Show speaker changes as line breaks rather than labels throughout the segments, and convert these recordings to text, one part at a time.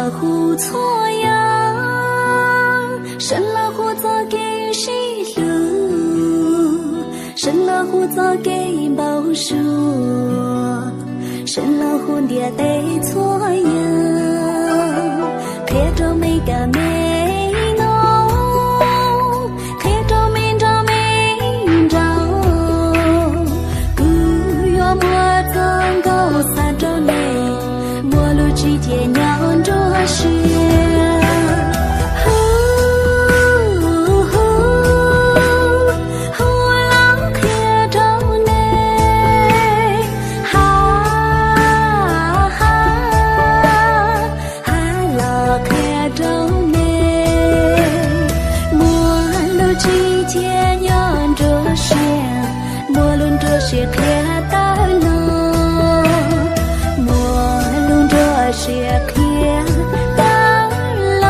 了胡错呀，生了胡做给谁路？生了胡做给报数，生了胡爹得错呀，开着每个没弄，开着没着没着，古月莫曾高撒着泪，莫路之间娘着雪。是开大了，莫论这是开大了。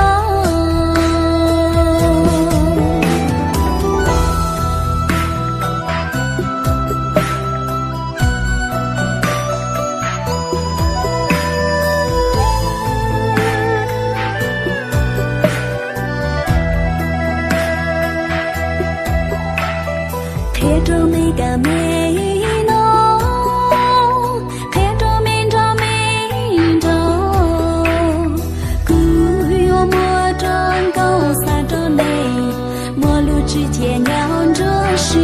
开着每个美。之间酿着雪，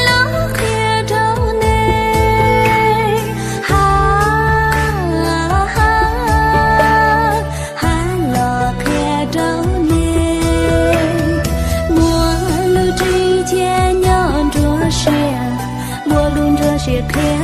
了开着内，了开着内，末路之间酿着雪，莫论这雪开。